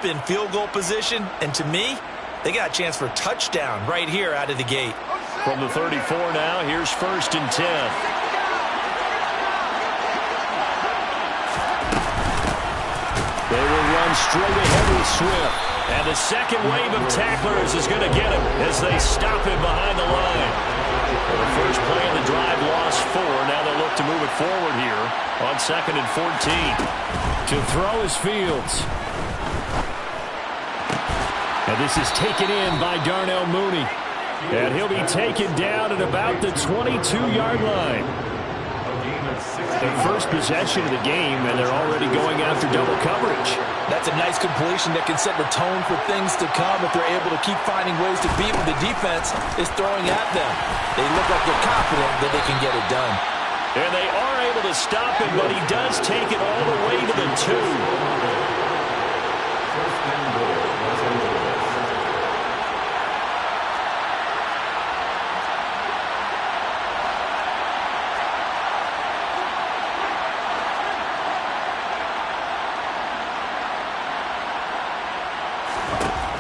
in field goal position, and to me, they got a chance for a touchdown right here out of the gate. From the 34 now, here's 1st and 10. They will run straight ahead with Swift. And the second wave of tacklers is going to get him as they stop him behind the line. Well, the first play of the drive lost 4. Now they'll look to move it forward here on 2nd and 14. To throw is Fields. And this is taken in by Darnell Mooney. And he'll be taken down at about the 22-yard line. The first possession of the game, and they're already going after double coverage. That's a nice completion that can set the tone for things to come if they're able to keep finding ways to beat what the defense is throwing at them. They look like they're confident that they can get it done. And they are able to stop him, but he does take it all the way to the 2.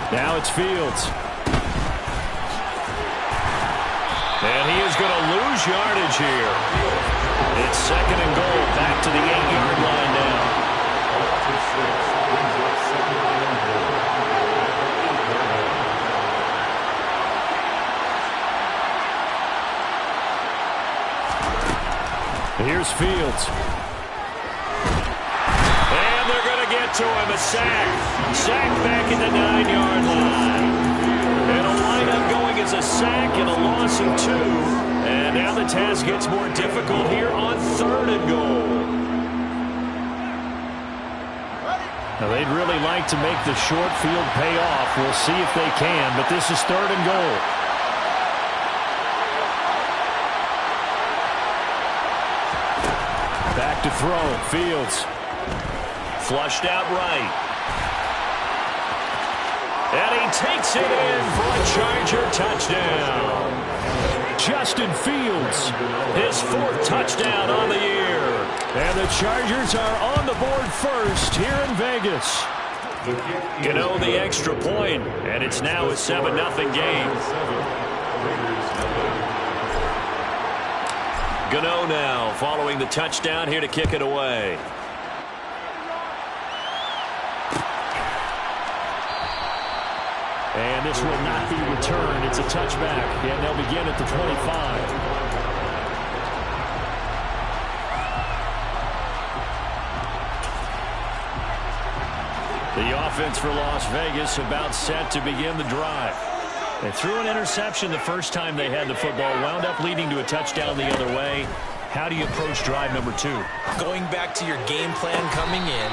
Now it's Fields. And he is going to lose yardage here. It's 2nd and goal, back to the 8-yard line now. Here's Fields. And they're going to get to him, a sack. Sack back at the 9-yard line. And a lineup going as a sack and a loss of 2. And now the task gets more difficult here on 3rd and goal. Now they'd really like to make the short field pay off. We'll see if they can, but this is 3rd and goal. Back to throw, Fields. Flushed out right. And he takes it in for a Charger touchdown. Justin Fields, his 4th touchdown on the year. And the Chargers are on the board first here in Vegas. Gano the extra point, and it's now a 7-0 game. Gano now following the touchdown here to kick it away. And this will not be returned. It's a touchback, and they'll begin at the 25. The offense for Las Vegas about set to begin the drive. They threw an interception the first time they had the football, wound up leading to a touchdown the other way. How do you approach drive number 2? Going back to your game plan coming in,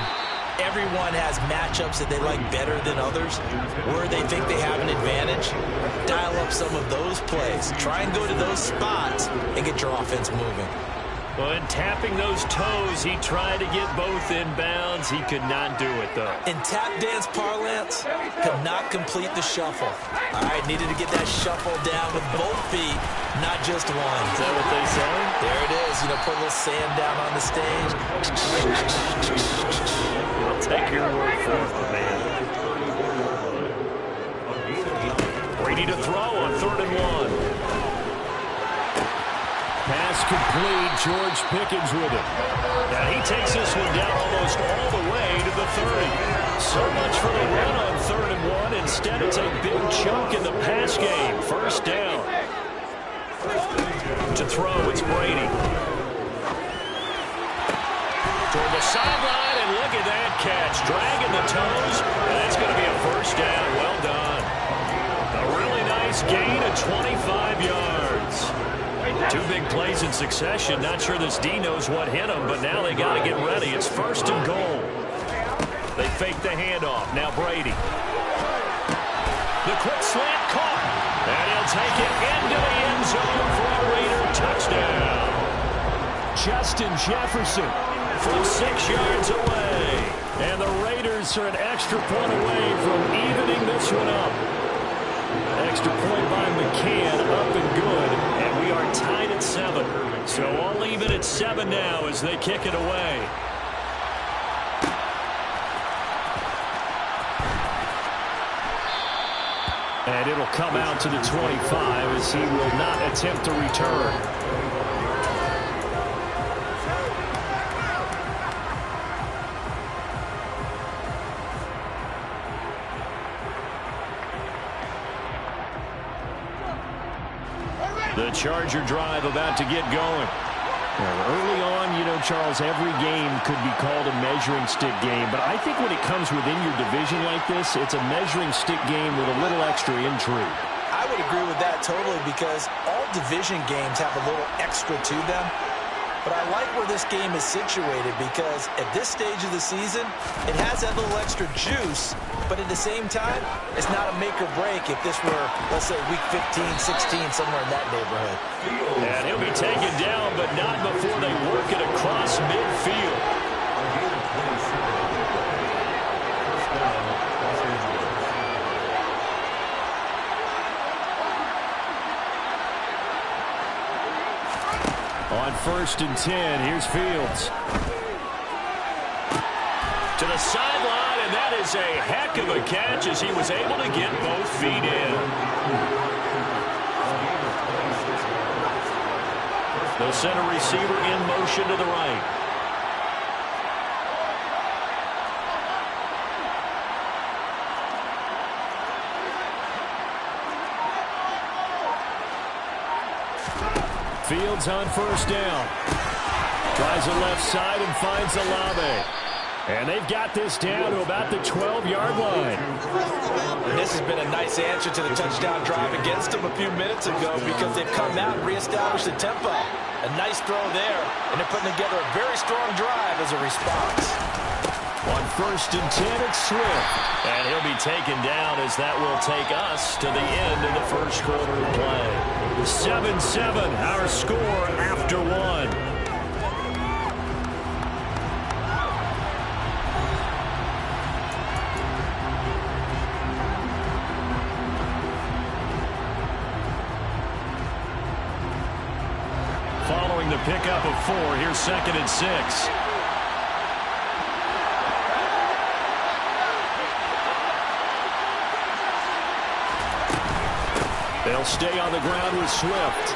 everyone has matchups that they like better than others, where they think they have an advantage. Dial up some of those plays. Try and go to those spots and get your offense moving. Well, in tapping those toes, he tried to get both in bounds. He could not do it, though. In tap dance parlance, could not complete the shuffle. All right, needed to get that shuffle down with both feet, not just one. Is that what they say? There it is. You know, put a little sand down on the stage. I'll take your word for it, man. Brady to throw on 3rd and 1. Pass complete. George Pickens with it. Now he takes this one down almost all the way to the 30. So much for the run on 3rd and 1. Instead, it's a big chunk in the pass game. 1st down. To throw, it's Brady. Toward the sideline, and look at that catch. Dragging the toes, and that's going to be a 1st down. Well done. A really nice gain of 25 yards. 2 big plays in succession. Not sure this D knows what hit him, but now they got to get ready. It's 1st and goal. They fake the handoff. Now Brady. The quick slant caught. And he'll take it into the end zone for a Raider touchdown. Justin Jefferson from 6 yards away. And the Raiders are an extra point away from evening this one up. Extra point by McCann, up and good. And we are tied at 7. So all even at 7 now as they kick it away. And it'll come out to the 25 as he will not attempt to return. The Charger drive about to get going. Well, early on, you know, Charles, every game could be called a measuring stick game. But I think when it comes within your division like this, it's a measuring stick game with a little extra intrigue. I would agree with that totally because all division games have a little extra to them. But I like where this game is situated because at this stage of the season, it has that little extra juice. But at the same time, it's not a make or break if this were, let's say, week 15, 16, somewhere in that neighborhood. And he'll be taken down, but not before they work it across midfield. On 1st and 10, here's Fields. To the sideline, and that is a heck of a catch as he was able to get both feet in. The center receiver in motion to the right. Fields on 1st down. Tries the left side and finds Olave. And they've got this down to about the 12-yard line. And this has been a nice answer to the touchdown drive against them a few minutes ago because they've come out and reestablished the tempo. A nice throw there, and they're putting together a very strong drive as a response. On 1st and 10, it's Swift. And he'll be taken down as that will take us to the end of the first quarter of play. 7-7, our score after one. Following the pickup of 4, here's 2nd and 6. They'll stay on the ground with Swift.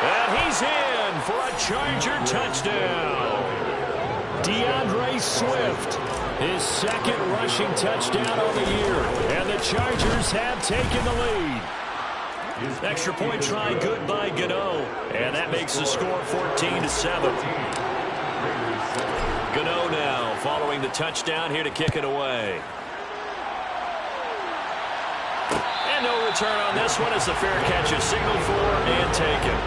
And he's in for a Charger touchdown. DeAndre Swift, his 2nd rushing touchdown on the year. And the Chargers have taken the lead. Extra point try good by Gano. And that makes the score 14-7. Gano now following the touchdown here to kick it away. And no return on this one as the fair catch is signaled for and taken.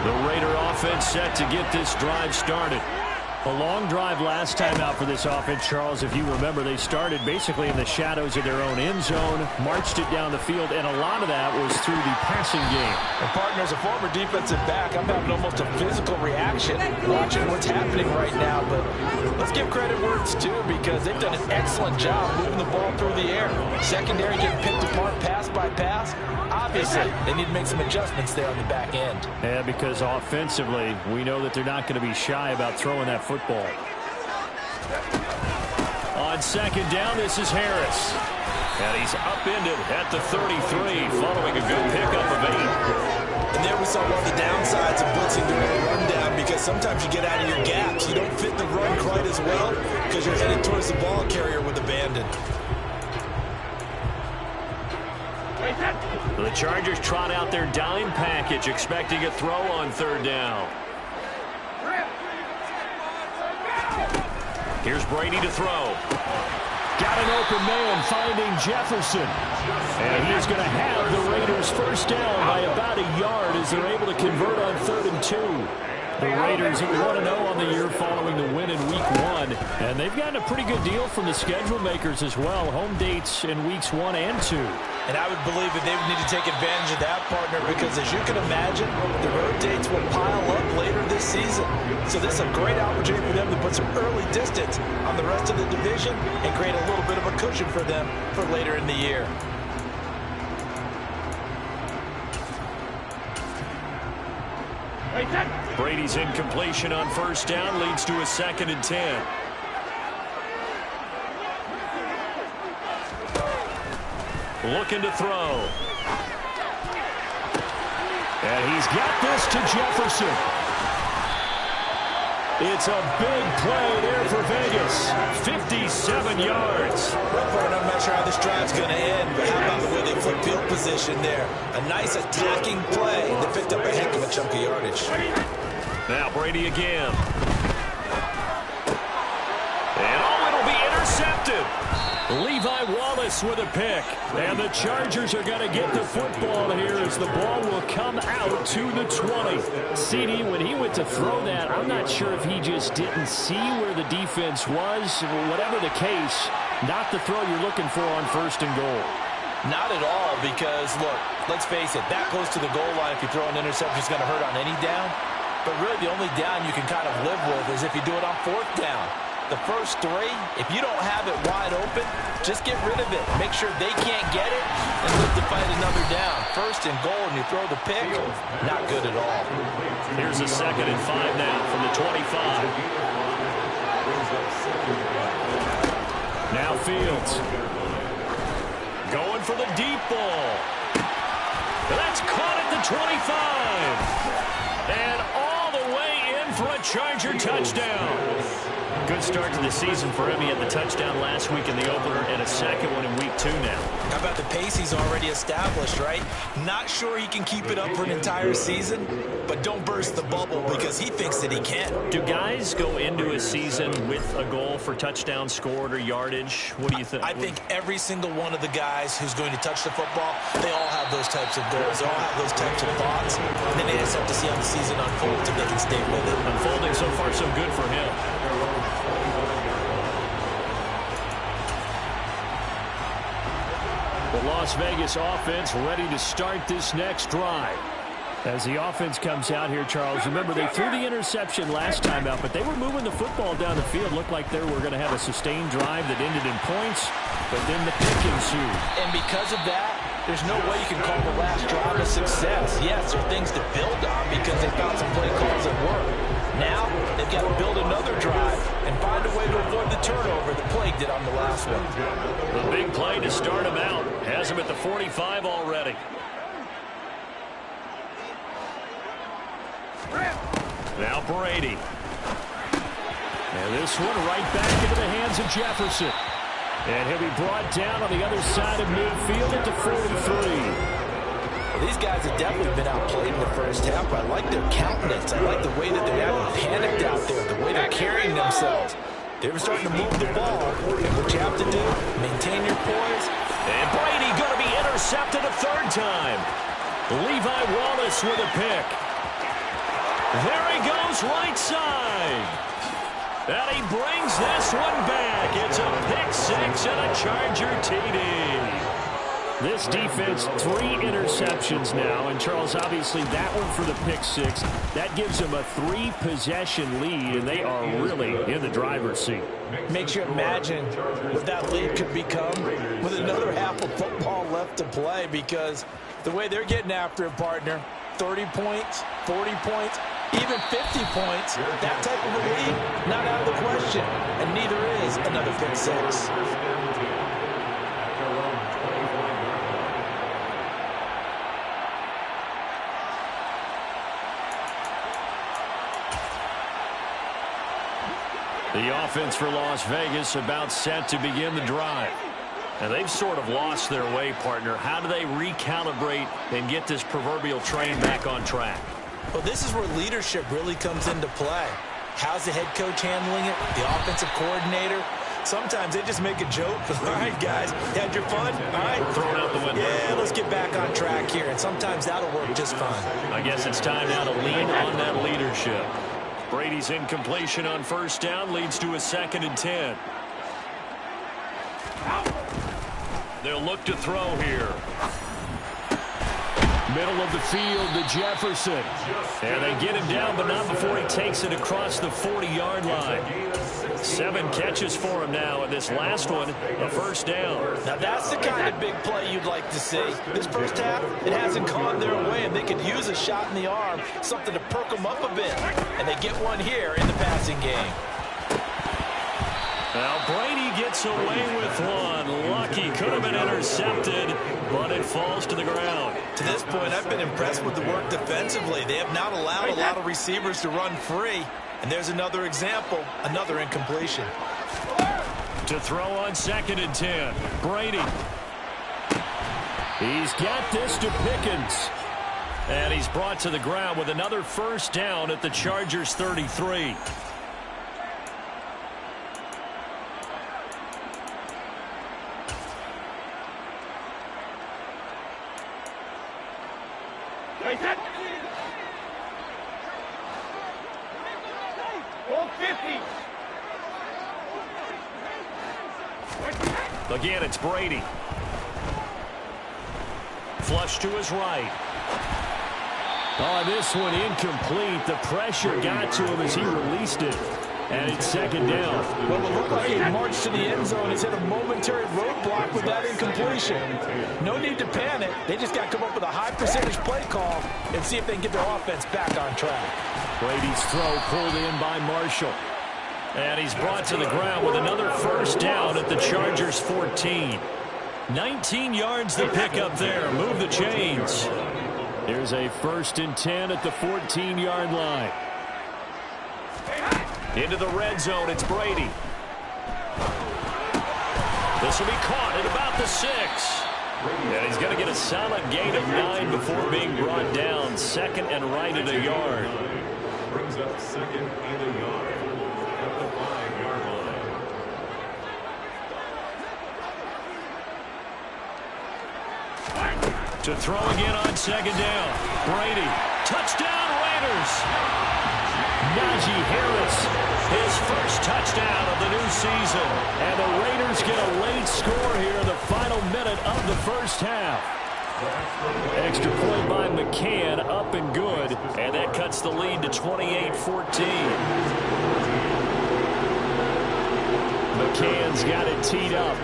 The Raider offense set to get this drive started. A long drive last time out for this offense, Charles. If you remember, they started basically in the shadows of their own end zone, marched it down the field, and a lot of that was through the passing game. And partner, as a former defensive back, I'm having almost a physical reaction watching what's happening right now. But let's give credit where it's due because they've done an excellent job moving the ball through the air. Secondary getting picked apart pass by pass. Obviously, they need to make some adjustments there on the back end. Yeah, because offensively, we know that they're not going to be shy about throwing that football. On 2nd down, this is Harris. And he's upended at the 33 following a good pickup of 8. And there we saw one of the downsides of blitzing during a rundown because sometimes you get out of your gaps. You don't fit the run quite as well because you're headed towards the ball carrier with abandon. The Chargers trot out their dime package, expecting a throw on 3rd down. Here's Brady to throw. Got an open man finding Jefferson. And he's going to have the Raiders first down by about a yard as they're able to convert on 3rd and 2. The Raiders 1-0 on the year following the win in Week 1. And they've gotten a pretty good deal from the schedule makers as well. Home dates in Weeks 1 and 2. And I would believe that they would need to take advantage of that, partner, because as you can imagine, the road dates will pile up later this season. So this is a great opportunity for them to put some early distance on the rest of the division and create a little bit of a cushion for them for later in the year. Brady's incompletion on first down leads to a 2nd and 10. Looking to throw. And he's got this to Jefferson. It's a big play there for Vegas. 57 yards. I'm not sure how this drive's going to end, but how about the way they flip field position there? A nice attacking play. They picked up a heck of a chunk of yardage. Now Brady again. And it'll be intercepted. Levi Wallace with a pick. And the Chargers are going to get the football here as the ball will come out to the 20. CD, when he went to throw that, I'm not sure if he just didn't see where the defense was. Whatever the case, not the throw you're looking for on 1st and goal. Not at all, because, look, let's face it, that close to the goal line, if you throw an interception, it's going to hurt on any down. But really, the only down you can kind of live with is if you do it on 4th down. The first 3, if you don't have it wide open, just get rid of it. Make sure they can't get it and look to fight another down. 1st and goal, and you throw the pick, not good at all. Here's a 2nd and 5 now from the 25. Now Fields. Going for the deep ball. That's caught at the 25. And all the way in for a Charger touchdown. Good start to the season for him. He had the touchdown last week in the opener and a 2nd one in week 2 now. How about the pace he's already established, right? Not sure he can keep it up for an entire season, but don't burst the bubble because he thinks that he can. Do guys go into a season with a goal for touchdown scored or yardage? What do you think? I think every single one of the guys who's going to touch the football, they all have those types of goals. They all have those types of thoughts. And then they just have to see how the season unfolds if they can stay with it. Unfolding so far so good for him. The Las Vegas offense ready to start this next drive. As the offense comes out here, Charles, remember they threw the interception last time out, but they were moving the football down the field. Looked like they were going to have a sustained drive that ended in points, but then the pick ensued. And because of that, there's no way you can call the last drive a success. Yes, there are things to build on because they found some play calls that work. Now, they've got to build another drive and find a way to avoid the turnover that plagued it on the last one. The big play to start him out. Has him at the 45 already. Now Brady. And this one right back into the hands of Jefferson. And he'll be brought down on the other side of midfield at the 43. Well, these guys have definitely been outplayed in the first half. I like their countenance. I like the way that they haven't panicked out there, the way they're carrying themselves. They were starting to move the ball. And what you have to do, maintain your poise. And Brady going to be intercepted a 3rd time. Levi Wallace with a pick. There he goes right side. And he brings this one back. It's a pick 6 and a Charger TD. This defense, 3 interceptions now. And, Charles, obviously that one for the pick 6. That gives them a 3-possession lead, and they are really in the driver's seat. Makes you imagine what that lead could become with another half of football left to play, because the way they're getting after it, partner, 30 points, 40 points, even 50 points, that type of a lead, not out of the question. And neither is another pick 6. The offense for Las Vegas about set to begin the drive. And they've sort of lost their way, partner. How do they recalibrate and get this proverbial train back on track? Well, this is where leadership really comes into play. How's the head coach handling it? The offensive coordinator? Sometimes they just make a joke. All right, guys, had your fun? All right. Throw it out the window. Yeah, let's get back on track here. And sometimes that'll work just fine. I guess it's time now to lean on that leadership. Brady's incompletion on first down leads to a 2nd and 10. They'll look to throw here. Middle of the field to Jefferson. And they get him down, but not before he takes it across the 40-yard line. 7 catches for him now, and this last one, a first down. Now that's the kind of big play you'd like to see. This first half, it hasn't gone their way, and they could use a shot in the arm, something to perk them up a bit. And they get one here in the passing game. Now Brady gets away with one. Lucky, could have been intercepted, but it falls to the ground. To this point, I've been impressed with the work defensively. They have not allowed a lot of receivers to run free. And there's another example, another incompletion. To throw on 2nd and 10, Brady. He's got this to Pickens. And he's brought to the ground with another first down at the Chargers' 33. Again, it's Brady. Flush to his right. Oh, this one incomplete. The pressure got to him as he released it. And it's 2nd down. Well, it looked like he marched to the end zone. He's hit a momentary roadblock with that incompletion. No need to panic. They just got to come up with a high percentage play call and see if they can get their offense back on track. Brady's throw pulled in by Marshall. And he's brought to the ground with another first down at the Chargers' 14. 19 yards to pick up there. Move the chains. Here's a 1st and 10 at the 14-yard line. Into the red zone, it's Brady. This will be caught at about the 6. And he's going to get a solid gain of 9 before being brought down. 2nd and right at a yard. Brings up 2nd and a yard at the 5-yard line. To throw again on 2nd down. Brady. Touchdown, Raiders. Najee Harris, his first touchdown of the new season. And the Raiders get a late score here in the final minute of the first half. Extra point by McCann, up and good. And that cuts the lead to 28-14. McCann's got it teed up.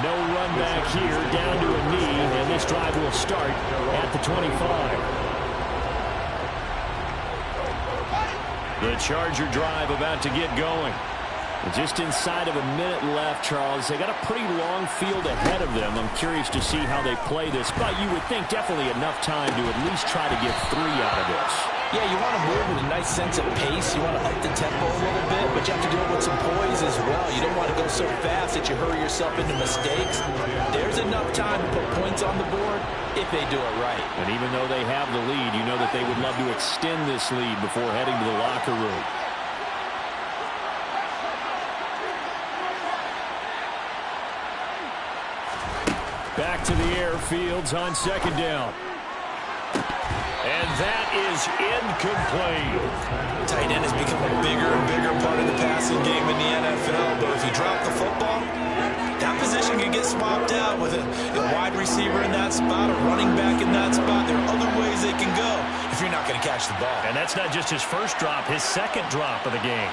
No run back here, down to a knee, and this drive will start at the 25. The Charger drive about to get going. Just inside of a minute left, Charles. They got a pretty long field ahead of them. I'm curious to see how they play this, but you would think definitely enough time to at least try to get 3 out of this. Yeah, you want to move with a nice sense of pace. You want to up the tempo a little bit, but you have to do it with some poise as well. You don't want to go so fast that you hurry yourself into mistakes. There's enough time to put points on the board if they do it right. And even though they have the lead, you know that they would love to extend this lead before heading to the locker room. Back to the air, Fields on 2nd down. And that is incomplete. Tight end has become a bigger and bigger part of the passing game in the NFL, but if you drop the football, that position can get swapped out with a wide receiver in that spot, a running back in that spot. There are other ways they can go if you're not going to catch the ball. And that's not just his first drop, his 2nd drop of the game.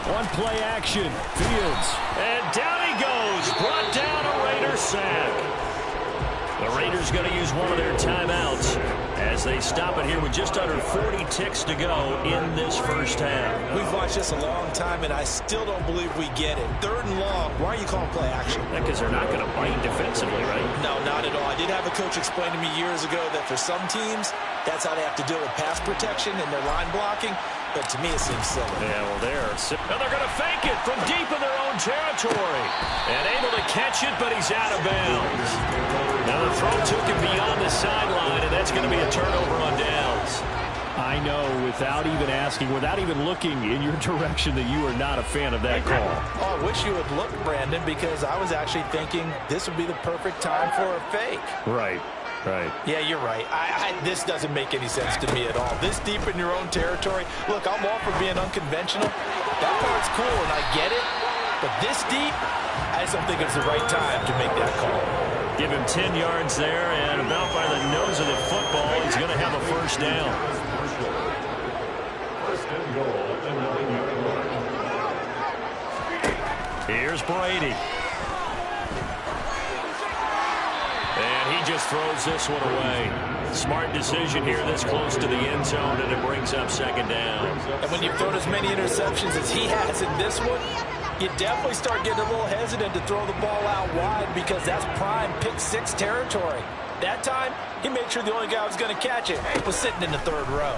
One play action, Fields. And down he goes, brought down a Raider sack. The Raiders going to use one of their timeouts as they stop it here with just under 40 ticks to go in this first half. We've watched this a long time, and I still don't believe we get it. 3rd and long, why are you calling play action? Because they're not going to bite defensively, right? No, not at all. I did have a coach explain to me years ago that for some teams, that's how they have to deal with pass protection and their line blocking. But to me, it seems silly. Yeah, well, they're going to fake it from deep in their own territory. And able to catch it, but he's out of bounds. Now the throw took him beyond the sideline, and that's going to be a turnover on downs. I know, without even asking, without even looking in your direction, that you are not a fan of that call. Oh, I wish you would look, Brandon, because I was actually thinking this would be the perfect time for a fake. Right. Right. Yeah, you're right. This doesn't make any sense to me at all. This deep in your own territory. Look, I'm all for being unconventional, That part's cool, and I get it. But this deep, I just don't think it's the right time to make that call. Give him 10 yards there, and about by the nose of the football, he's going to have a first down. First and goal at the 9-yard line. Here's Brady. And he just throws this one away. Smart decision here this close to the end zone, and it brings up second down. And when you've thrown as many interceptions as he has in this one, you definitely start getting a little hesitant to throw the ball out wide because that's prime pick six territory. That time, he made sure the only guy who was going to catch it was sitting in the third row.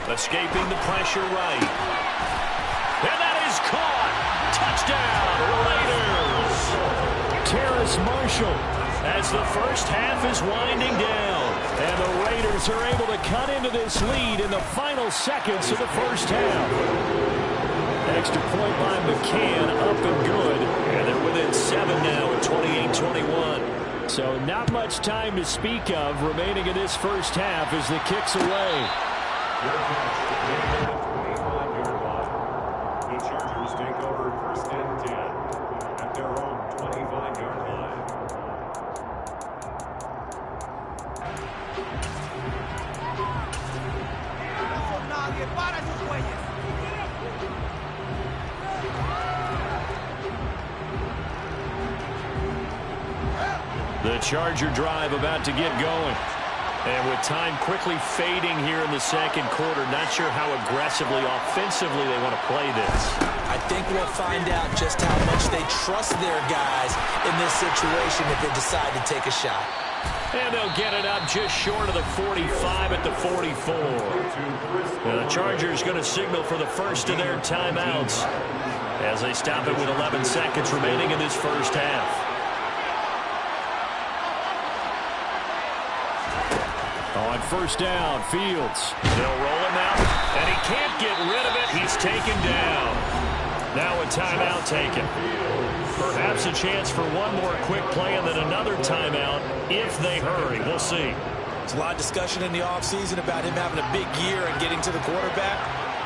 Escaping the pressure right. And that is caught. Touchdown, Raiders. Terrace Marshall. As the first half is winding down. And the Raiders are able to cut into this lead in the final seconds of the first half. Extra point by McCann, up and good. And they're within 7 now at 28-21. So not much time to speak of remaining in this first half as the kick's away. The Chargers take over first and 10 at their own 25-yard line. The Charger drive about to get going. And with time quickly fading here in the second quarter, not sure how aggressively, offensively they want to play this. I think we'll find out just how much they trust their guys in this situation if they decide to take a shot. And they'll get it up just short of the 45 at the 44. And the Chargers going to signal for the first of their timeouts as they stop it with 11 seconds remaining in this first half. On first down, Fields. They'll roll him out, and he can't get rid of it. He's taken down. Now a timeout taken. Perhaps a chance for one more quick play and then another timeout if they hurry. We'll see. There's a lot of discussion in the offseason about him having a big year and getting to the quarterback.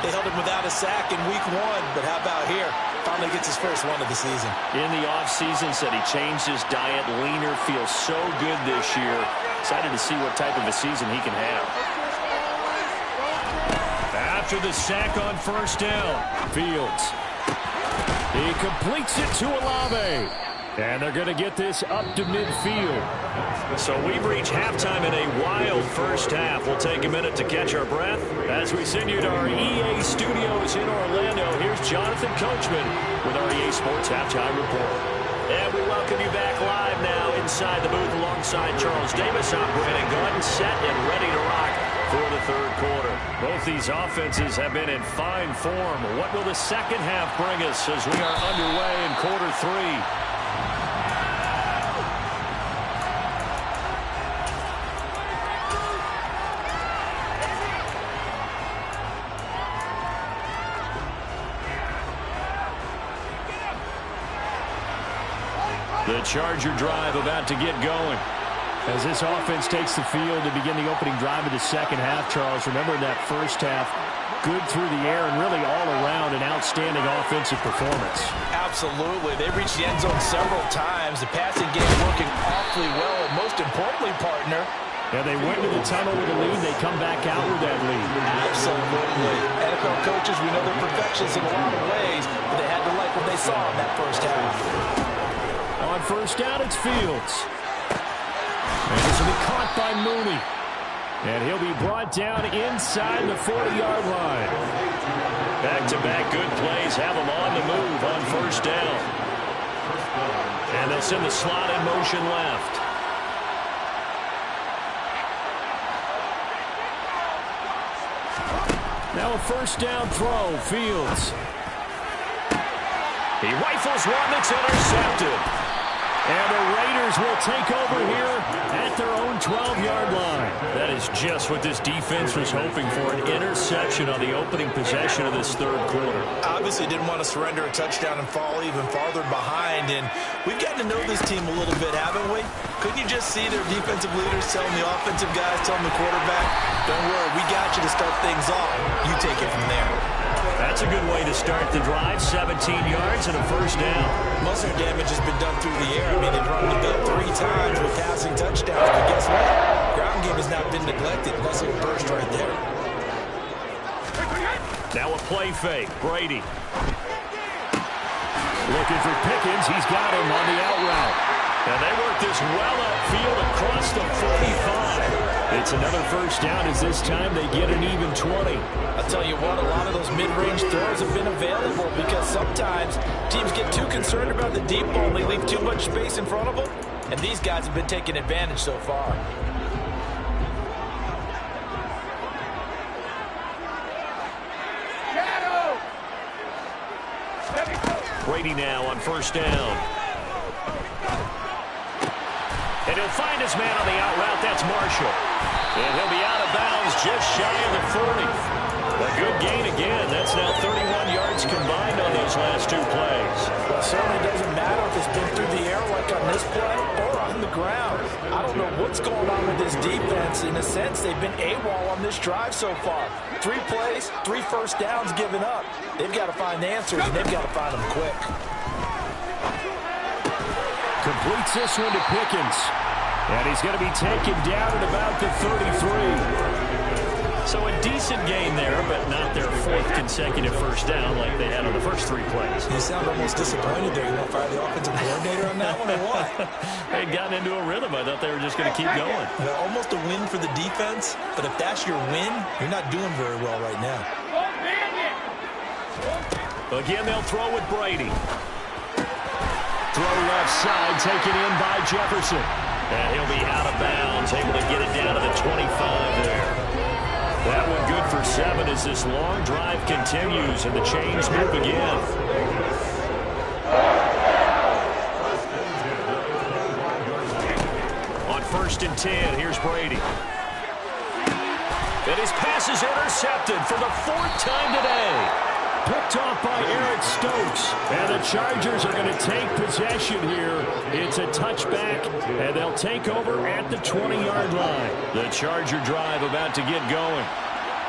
They held him without a sack in week 1, but how about here? Finally gets his first one of the season. In the offseason, said he changed his diet, leaner, feels so good this year. Excited to see what type of a season he can have. After the sack on first down, Fields. He completes it to Olave. And they're going to get this up to midfield. So we've reached halftime in a wild first half. We'll take a minute to catch our breath. As we send you to our EA studios in Orlando, here's Jonathan Coachman with our EA Sports Halftime Report. And we welcome you back live now inside the booth alongside Charles Davis. I'm Brandon Gunn, set and ready to rock for the third quarter. Both these offenses have been in fine form. What will the second half bring us as we are underway in quarter 3? The Charger drive about to get going. As this offense takes the field to begin the opening drive of the second half, Charles, remember in that first half, good through the air and really all around an outstanding offensive performance. Absolutely. They reached the end zone several times. The passing game working awfully well. And most importantly, partner, yeah, they went to the tunnel with a lead. They come back out with that lead. Absolutely. NFL coaches, we know they're perfectionists in a lot of ways, but they had to like what they saw in that first half. On first down, it's Fields. And this will be caught by Mooney. And he'll be brought down inside the 40-yard line. Back-to-back good plays have them on the move on first down. And they'll send the slot in motion left. Now a first down throw, Fields. He rifles one that's intercepted. And the Raiders will take over here at their own 12-yard line. That is just what this defense was hoping for, an interception on the opening possession of this third quarter. Obviously didn't want to surrender a touchdown and fall even farther behind. And we've gotten to know this team a little bit, haven't we? Couldn't you just see their defensive leaders telling the offensive guys, telling the quarterback, don't worry, we got you to start things off. You take it from there. That's a good way to start the drive. 17 yards and a first down. Most of their damage has been done through the air. I mean, they've run the ball 3 times with passing touchdowns. But guess what? Ground game has not been neglected. Nice little burst right there. Now a play fake. Brady. Looking for Pickens. He's got him on the out route. And they work this well upfield across the 45. It's another first down as this time they get an even 20. I'll tell you what, a lot of those mid-range throws have been available because sometimes teams get too concerned about the deep ball and they leave too much space in front of them. And these guys have been taking advantage so far. Brady now on first down. And he'll find his man on the out route. That's Marshall. And he'll be out of bounds just shy of the 40. A good gain again. That's now 31 yards combined on those last 2 plays. Well, it certainly doesn't matter if it's been through the air like on this play or on the ground. I don't know what's going on with this defense. In a sense, they've been AWOL on this drive so far. 3 plays, 3 first downs given up. They've got to find answers, and they've got to find them quick. Completes this one to Pickens. And he's going to be taken down at about the 33. So a decent gain there, but not their 4th consecutive first down like they had on the first 3 plays. You sound almost disappointed there. You want to fire the offensive coordinator on that one or what? They had gotten into a rhythm. I thought they were just going to keep going. Well, almost a win for the defense, but if that's your win, you're not doing very well right now. Again, they'll throw with Brady. Throw left side, taken in by Jefferson. And he'll be out of bounds, able to get it down to the 25 there. That one good for 7 as this long drive continues and the chains move again. On 1st and 10, here's Brady. And his pass is intercepted for the 4th time today. Picked off by Eric Stokes. And the Chargers are going to take possession here. It's a touchback, and they'll take over at the 20-yard line. The Charger drive about to get going.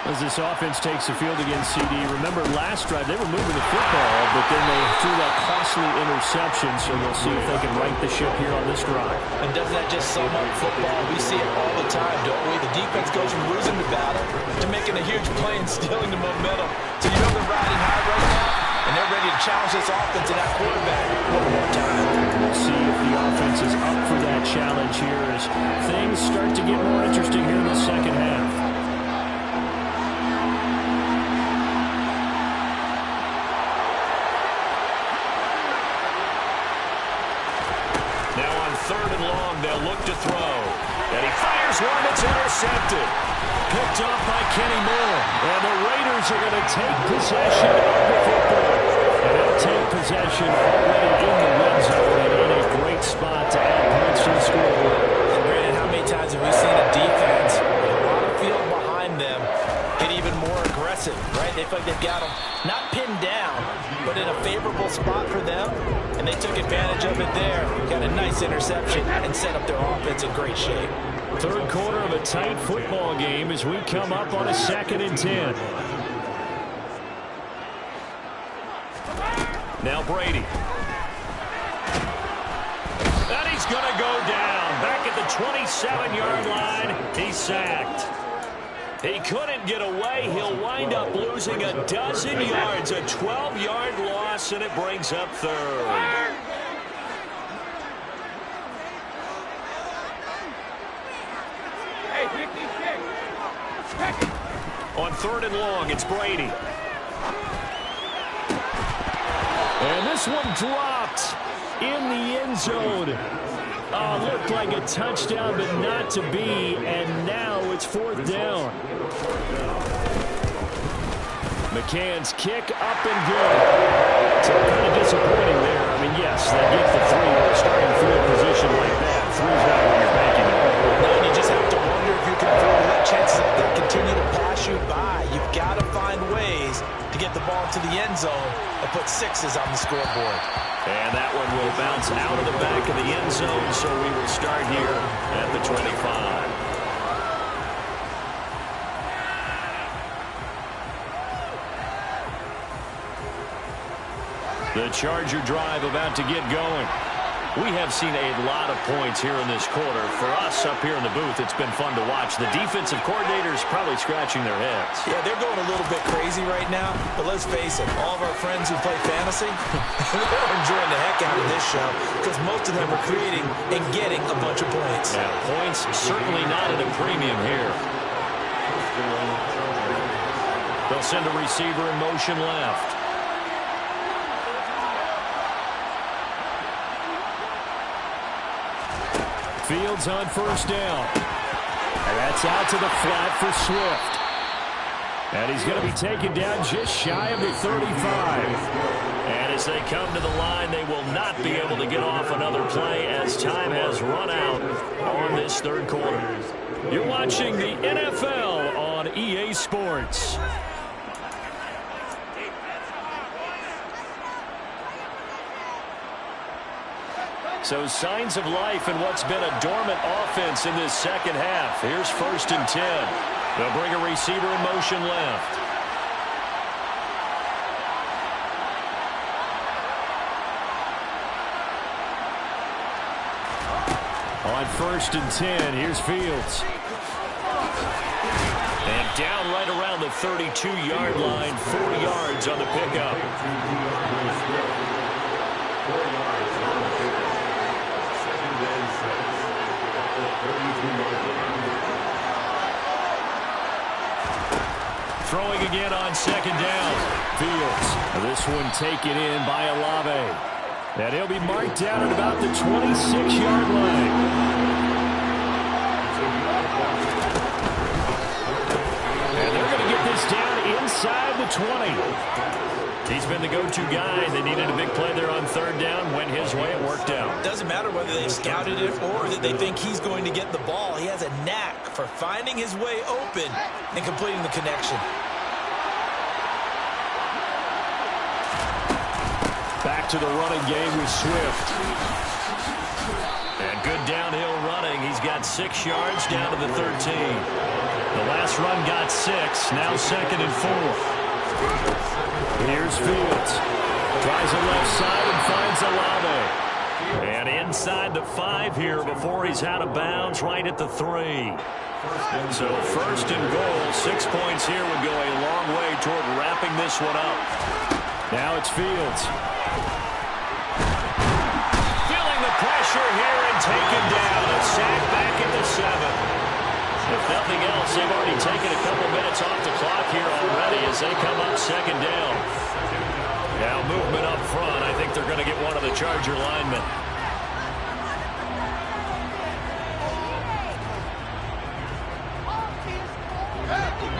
As this offense takes the field against CD, remember last drive they were moving the football, but then they threw that costly interception, so we'll see if they can right the ship here on this drive. And doesn't that just sum up football? We see it all the time, don't we? The defense goes from losing the battle to making a huge play and stealing the momentum. So you know they're riding high right now, and they're ready to challenge this offense and that quarterback one more time. We'll see if the offense is up for that challenge here as things start to get more interesting here in the second half. Now on 3rd and long, they'll look to throw. And he fires one that's intercepted. Picked off by Kenny Moore. And the Raiders are going to take possession of the football. And they'll take possession already in the red zone and in a great spot to add points to the scoreboard. And Brandon, how many times have we seen a defense with a lot of field behind them get even more aggressive, right? They feel like they've got them not pinned down, but in a favorable spot for them, and they took advantage of it there. Got a nice interception and set up their offense in great shape. 3rd quarter of a tight football game as we come up on a 2nd and 10. Now Brady. And he's going to go down. Back at the 27-yard line, he's sacked. He couldn't get away. He'll wind up losing a dozen yards, a 12-yard loss, and it brings up 3rd. On 3rd and long, it's Brady. And this one dropped in the end zone. Looked like a touchdown, but not to be. And now it's 4th down. McCann's kick up and good. So kind of disappointing there. I mean, yes, they get the 3 with a starting field position like that. 3's not what you're banking on. No, you just have to wonder if you can afford to let chances like that continue to pass you by. You've got to find ways to get the ball to the end zone and put 6s on the scoreboard. And that one will bounce out of the back of the end zone, so we will start here at the 25. The Charger drive about to get going. We have seen a lot of points here in this quarter. For us up here in the booth, it's been fun to watch. The defensive coordinators probably scratching their heads. Yeah, they're going a little bit crazy right now. But let's face it, all of our friends who play fantasy, they're enjoying the heck out of this show because most of them are creating and getting a bunch of points. Yeah, points certainly not at a premium here. They'll send a receiver in motion left. Fields on first down. And that's out to the flat for Swift. And he's going to be taken down just shy of the 35. And as they come to the line, they will not be able to get off another play as time has run out on this third quarter. You're watching the NFL on EA Sports. So signs of life in what's been a dormant offense in this second half. Here's 1st and 10. They'll bring a receiver in motion left. On 1st and 10, here's Fields. And down right around the 32-yard line, 4 yards on the pickup. Throwing again on 2nd down. Fields. This one taken in by Olave. And he'll be marked down at about the 26-yard line. And they're going to get this down inside the 20. He's been the go-to guy. They needed a big play there on 3rd down. Went his way. It worked out. Doesn't matter whether they've scouted it or that they think he's going to get the ball. He has a knack for finding his way open and completing the connection. Back to the running game with Swift. And good downhill running. He's got 6 yards down to the 13. The last run got 6. Now 2nd and 4. Here's Fields. Tries the left side and finds Olave. And inside the 5 here before he's out of bounds right at the 3. So 1st and goal. 6 points here would go a long way toward wrapping this one up. Now it's Fields. Feeling the pressure here and taken down. A sack back at the 7. If nothing else, they've already taken a couple minutes off the clock here already as they come up 2nd down. Now movement up front. I think they're going to get one of the Charger linemen.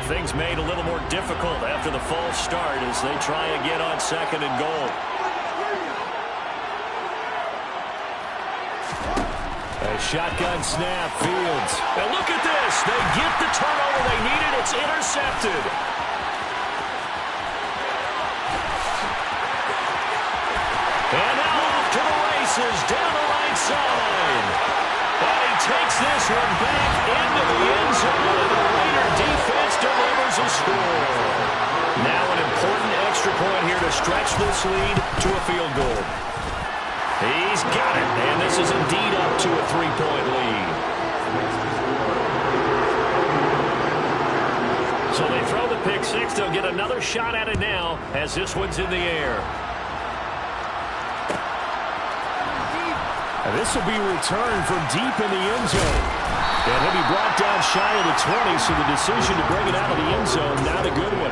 Things made a little more difficult after the false start as they try again on 2nd and goal. A shotgun snap, Fields. And look at this. They get the turnover they needed. It's intercepted. And now off to the races down the right side. And he takes this one back into the end zone. And the Raider defense delivers a score. Now an important extra point here to stretch this lead to a field goal. He's got it, and this is indeed up to a 3-point lead. So they throw the pick 6. They'll get another shot at it now as this one's in the air. And this will be returned from deep in the end zone. And he'll be brought down shy of the 20, so the decision to bring it out of the end zone, not a good one.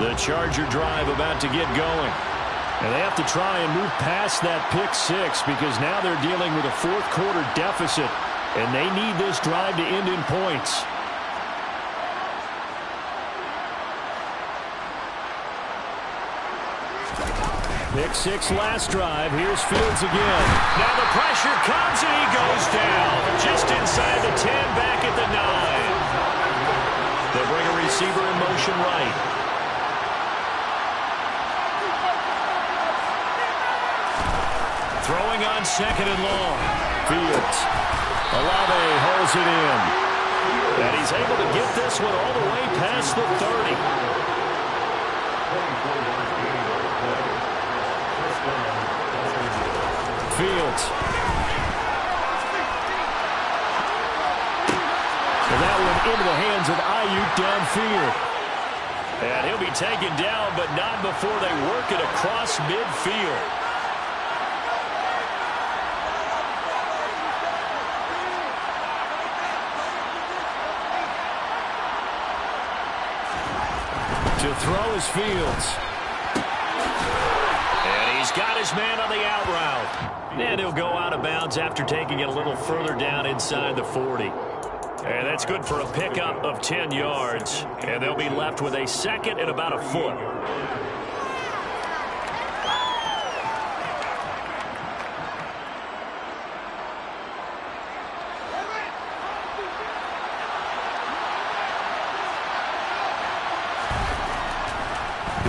The Charger drive about to get going. And they have to try and move past that pick 6 because now they're dealing with a 4th quarter deficit, and they need this drive to end in points. Pick 6 last drive. Here's Fields again. Now the pressure comes and he goes down. Just inside the 10, back at the 9. They'll bring a receiver in motion right. Throwing on 2nd and long. Fields. Olave holds it in. And he's able to get this one all the way past the 30. Fields. And that one into the hands of Ayuk downfield. And he'll be taken down, but not before they work it across midfield. To throw is Fields. And he's got his man on the out route. And he'll go out of bounds after taking it a little further down inside the 40. And that's good for a pickup of 10 yards. And they'll be left with a second and about a foot.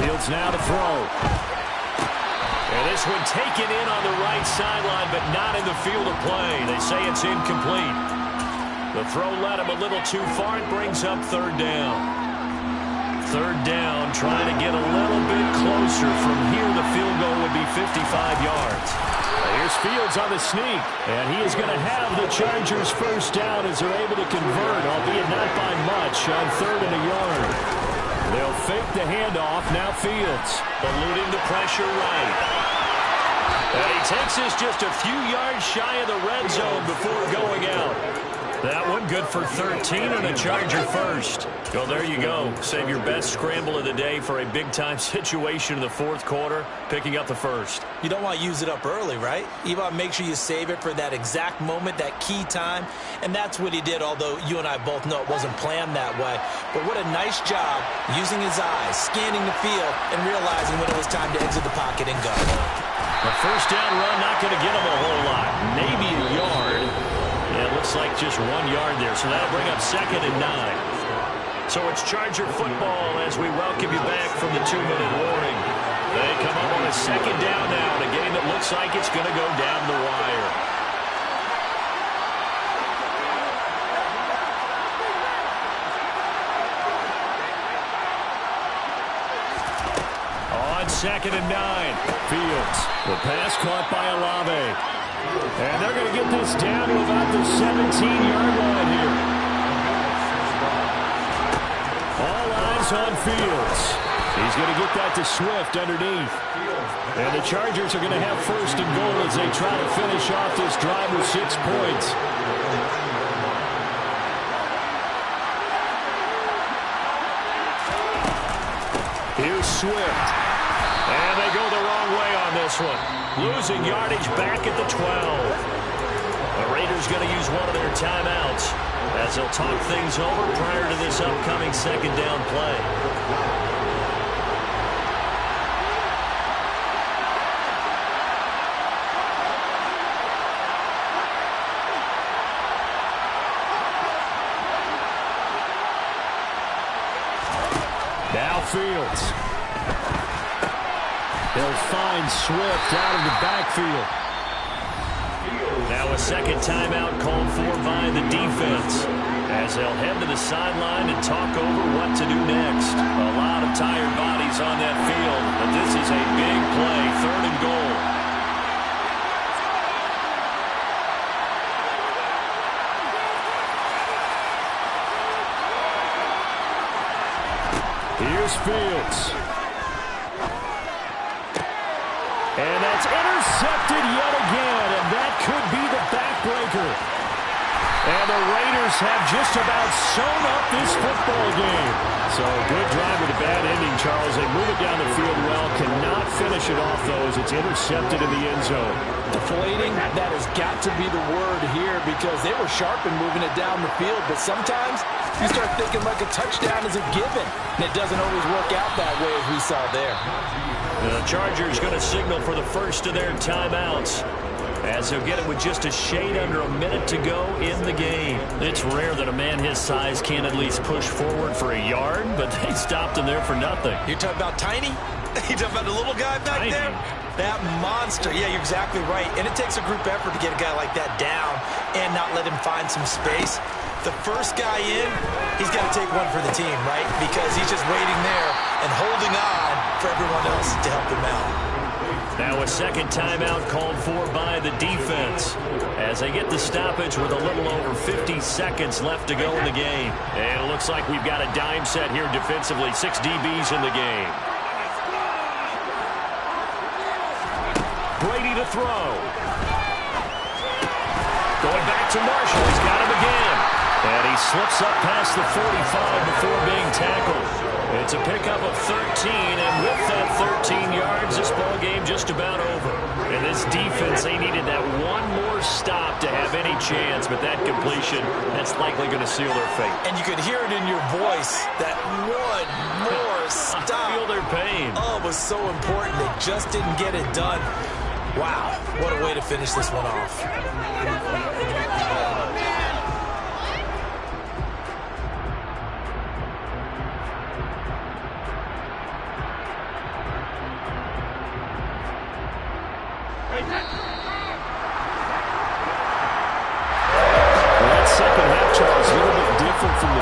Fields now to throw. And this one taken in on the right sideline, but not in the field of play. They say it's incomplete. The throw led him a little too far. It brings up third down. Third down, trying to get a little bit closer. From here, the field goal would be 55 yards. Here's Fields on the sneak, and he is going to have the Chargers first down as they're able to convert, albeit not by much, on third and a yard. They'll fake the handoff. Now Fields, eluding the pressure right. And he takes this just a few yards shy of the red zone before going out. That one good for 13 and a Charger first. Well, there you go. Save your best scramble of the day for a big-time situation in the fourth quarter, picking up the first. You don't want to use it up early, right? You want to make sure you save it for that exact moment, that key time. And that's what he did, although you and I both know it wasn't planned that way. But what a nice job using his eyes, scanning the field, and realizing when it was time to exit the pocket and go. The first down run not going to get him a whole lot. Maybe a yard. Yeah, it looks like just 1 yard there, so that'll bring up second and 9. So it's Charger football as we welcome you back from the 2-minute warning. They come up on a second down now in a game that looks like it's going to go down the wire. On second and 9, Fields. The pass caught by Olave. And they're going to get this down to about the 17-yard line here. All eyes on Fields. He's going to get that to Swift underneath. And the Chargers are going to have first and goal as they try to finish off this drive with 6 points. Here's Swift. And they go the wrong way on this one. Losing yardage back at the 12. The Raiders going to use one of their timeouts as they'll talk things over prior to this upcoming second down play. Now Fields. They'll find Swift out of the backfield. Now a second timeout called for by the defense as they'll head to the sideline and talk over what to do next. A lot of tired bodies on that field, but this is a big play, third and goal. Here's Fields. And that's intercepted yet again, and that could be the backbreaker. And the Raiders have just about sewn up this football game. So good drive with a bad ending, Charles. They move it down the field well, cannot finish it off, though, as it's intercepted in the end zone. Deflating, that has got to be the word here because they were sharp in moving it down the field, but sometimes you start thinking like a touchdown is a given, and it doesn't always work out that way as we saw there. The Chargers going to signal for the first of their timeouts as they'll get it with just a shade under a minute to go in the game. It's rare that a man his size can't at least push forward for a yard, but they stopped him there for nothing. You're talking about tiny? You're talking about the little guy back there? That monster. Yeah, you're exactly right. And it takes a group effort to get a guy like that down and not let him find some space. the first guy in, he's got to take one for the team, right? Because he's just waiting there and holding on for everyone else to help him out. Now a second timeout called for by the defense as they get the stoppage with a little over 50 seconds left to go in the game. And it looks like we've got a dime set here defensively. 6 DBs in the game. Brady to throw. Going back to Marshall. He's got him again. And he slips up past the 45 before being tackled. It's a pickup of 13, and with that 13 yards, this ball game just about over. And this defense, they needed that one more stop to have any chance, but that completion, that's likely going to seal their fate. And you could hear it in your voice, that one more stop. I feel their pain. Oh, it was so important. They just didn't get it done. Wow, what a way to finish this one off.